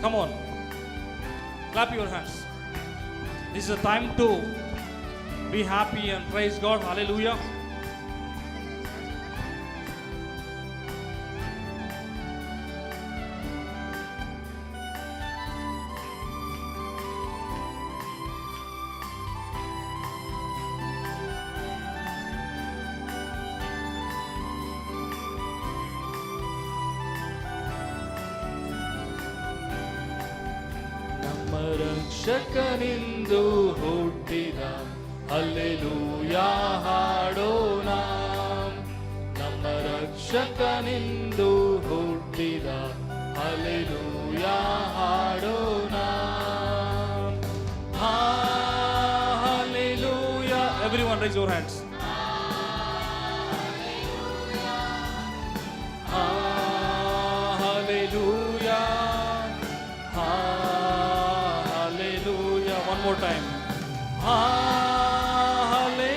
Come on, clap your hands. This is a time to be happy and praise God. Hallelujah. ರಕ್ಷಕನಿಂದು ಹುಟ್ಟಿದ hallelujah ಹಾಡೋಣ. ನಮ್ಮ ರಕ್ಷಕನಿಂದು ಹುಟ್ಟಿದ hallelujah ಹಾಡೋಣ. Hallelujah. Everyone raise your hands. Hallelujah. One more time. Hallelujah.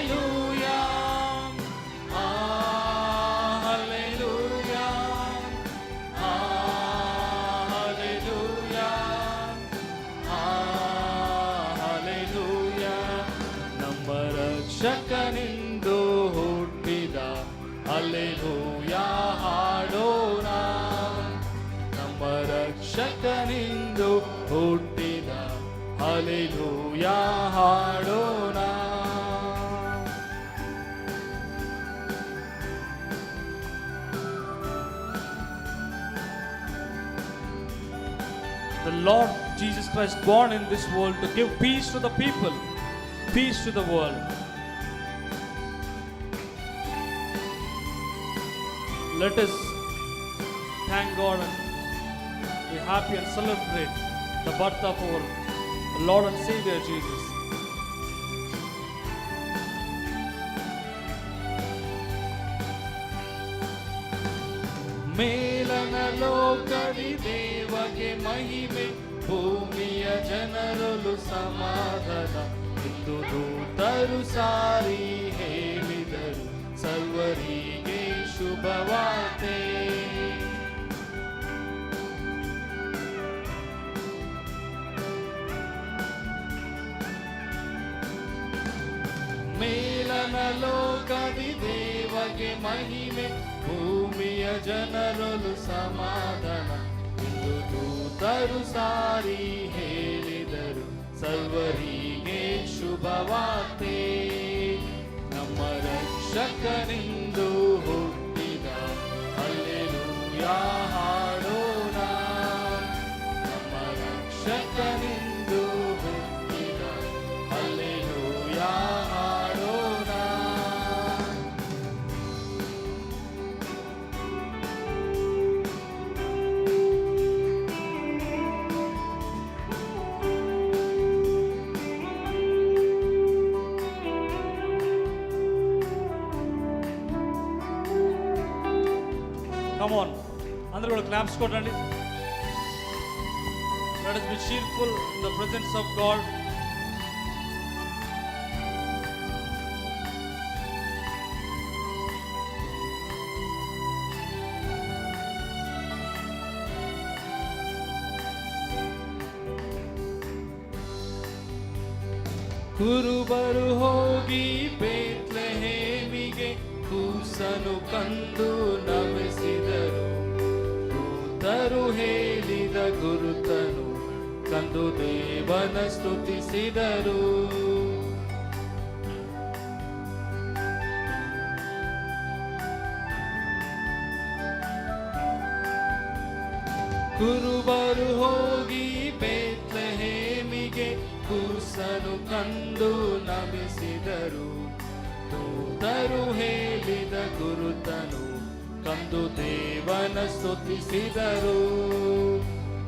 Hallelujah. Hallelujah. Hallelujah. ನಮ್ಮ ರಕ್ಷಕನಿಂದು ಹುಟ್ಟಿದ hallelujah ಹಾಡೋಣ. ನಮ್ಮ ರಕ್ಷಕನಿಂದು ಹುಟ್ಟಿದ ಹಲ್ಲೆಲೂಯಾ ಹಾಡೋಣ. The Lord Jesus Christ born in this world to give peace to the people, peace to the world. Let us thank God and be happy and celebrate the birth of our Lord and Savior Jesus. ಮೇಲನ ಲೋಕದಿ ದೇವಗೆ ಮಹಿಮೆ, ಭೂಮಿಯ ಜನರಲು ಸಮಾಧಾನ ಎಂದು ದೂತರು ಸಾರಿ ಹೇಳಿದರು, ಸರ್ವರಿಗೆ ಶುಭವಾರ್ತೆ. ಮೇಲನ ಲೋಕದಿ ದೇವಗೆ ಮಹಿಮೆ, ಭೂಮಿಯ ಜನರಲು ಸಮಾಧಾನ ಎಂದು ದೂತರು ಸಾರಿ ಹೇಳಿದರು, ಸರ್ವರಿಗೆ ಶುಭವಾರ್ತೆ. ನಮ್ಮ ರಕ್ಷಕನಿಂದು ಹುಟ್ಟಿದ ಹಲ್ಲೆಲೂಯಾ ಹಾಡೋಣ. ನಮ್ಮ ರಕ್ಷಕನಿಂದು ಹುಟ್ಟಿದ ಹಲ್ಲೆಲೂಯಾ ಹಾಡೋಣ. Come on, అందరూ కూడా క్లాప్స్ కొట్టండి. Let us be cheerful in the presence of God. ಕುರುಬರು ಹೋಗಿ ಬೇತ್ಲೆಹೇಮಿಗೆ ಕೂಸನು ಕಂಡು ನಮಿಸಿದರು, ದೂತರು ಹೇಳಿದ ಗುರುತನು ಕಂಡು ದೇವನ ಸ್ತುತಿಸಿದರು. ಕುರುಬರು ಹೋಗಿ ಬೇತ್ಲೆಹೇಮಿಗೆ ಕೂಸನು ಕಂಡು ನಮಿಸಿದರು, ದೂತರು ಹೇಳಿದ ಗುರುತನು ಕಂಡು ದೇವನ ಸ್ತುತಿಸಿದರು.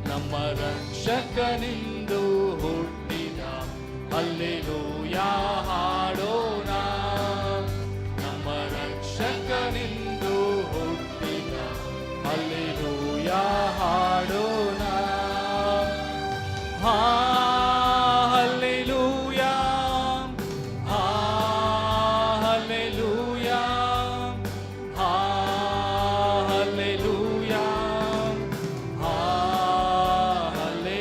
ನಮ್ಮ ರಕ್ಷಕನಿಂದು ಹುಟ್ಟಿದ ಹಲ್ಲೆಲೂಯಾ ಹಾಡೋಣ. ನಮ್ಮ ರಕ್ಷಕನಿಂದು ಹುಟ್ಟಿದ ಹಲ್ಲೆಲೂಯಾ ಹಾಡೋಣ. Hallelujah. Hallelujah. Hallelujah. Hallelujah.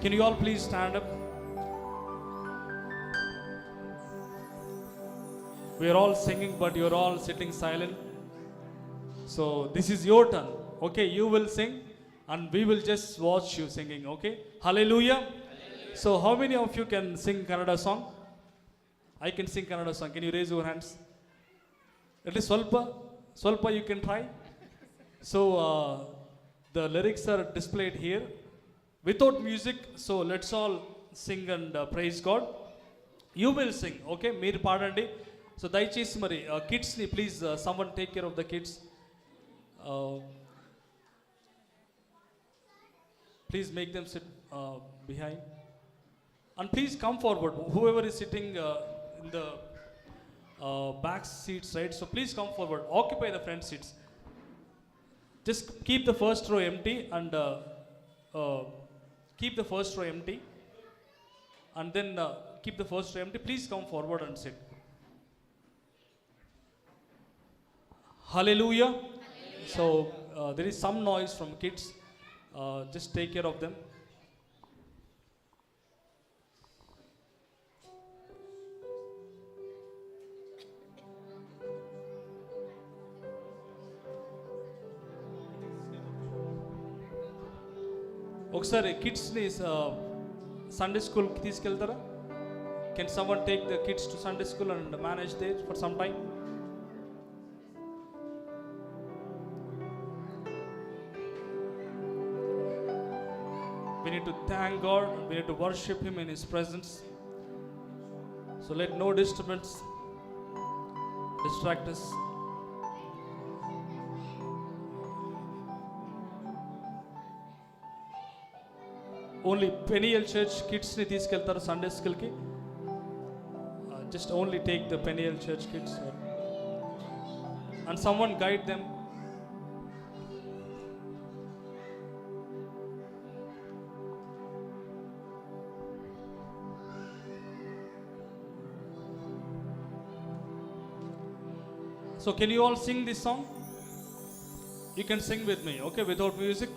Can you all please stand up? We are all singing, but you're all sitting silent. So this is your turn. Okay, you will sing, and we will just watch you singing. Okay, Hallelujah. So how many of you can sing Kannada song? I can sing Kannada song. Can you raise your hands? At least Swalpa you can try. So the lyrics are displayed here without music. So let's all sing and praise God. You will sing, okay? Meer paadandi. So dayachesi mari kids ni please someone take care of the kids. Please make them sit behind. And please come forward. Whoever is sitting in the back seats, right? So please come forward. Occupy the front seats. Just keep the first row empty and keep the first row empty. And then keep the first row empty. Please come forward and sit. Hallelujah. So there is some noise from kids. Just take care of them. ఒకసారి కిడ్స్ని Sunday స్కూల్కి తీసుకెళ్తారా? Can someone take the kids to Sunday school and manage there for some time? We need to thank God, we need to worship Him in His presence. So let no disturbance distract us. Only Peniel Church kids ni తీసుకెళ్తారు Sunday school ki. Just only take the Peniel Church kids and someone guide them. So can you all sing this song? You can sing with me, okay, without music.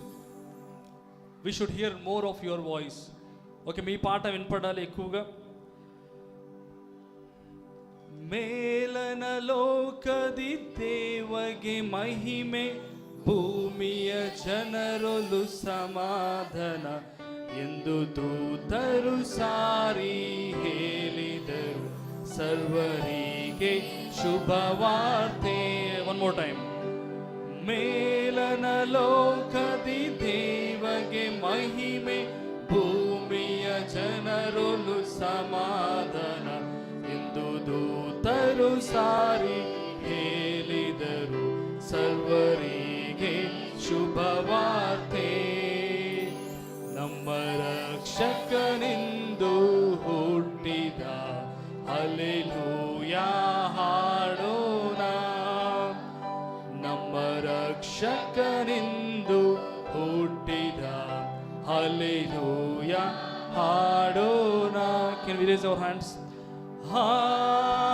We should hear more of your voice. Okay, మీ పాట వినపడాలి ఎక్కువగా. ಮೇಲನಲೋಕದಿ ದೇವಗೆ ಮಹಿಮೆ, ಭೂಮಿಯ ಜನರೊಲು ಸಮಾಧಾನ ಎಂದು ದೂತರು ಸಾರಿ ಹೇಳಿದರು, ಸರ್ವರಿಗೆ ಶುಭವಾರ್ತೆ. One more time. ಮೇಲನಲೋಕದಿ ದೇವಗೆ ಮಹಿಮೆ, ಭೂಮಿಯ ಜನರೊಲು ಸಮಾಧಾನ ಎಂದು ದೂತರು ಸಾರಿ ಹೇಳಿದರು, ಸರ್ವರಿಗೆ ಶುಭವಾರ್ತೆ. ನಮ್ಮ ರಕ್ಷಕನಿಂದು ಹುಟ್ಟಿದ ಹಲ್ಲೆಲೂಯಾ ಹಾಡೋಣ. ನಮ್ಮ ರಕ್ಷಕನಿಂದು ಹುಟ್ಟಿದ ಹಲ್ಲೆಲೂಯಾ ಹಾಡೋಣ. Can we raise our hands? Hallelujah.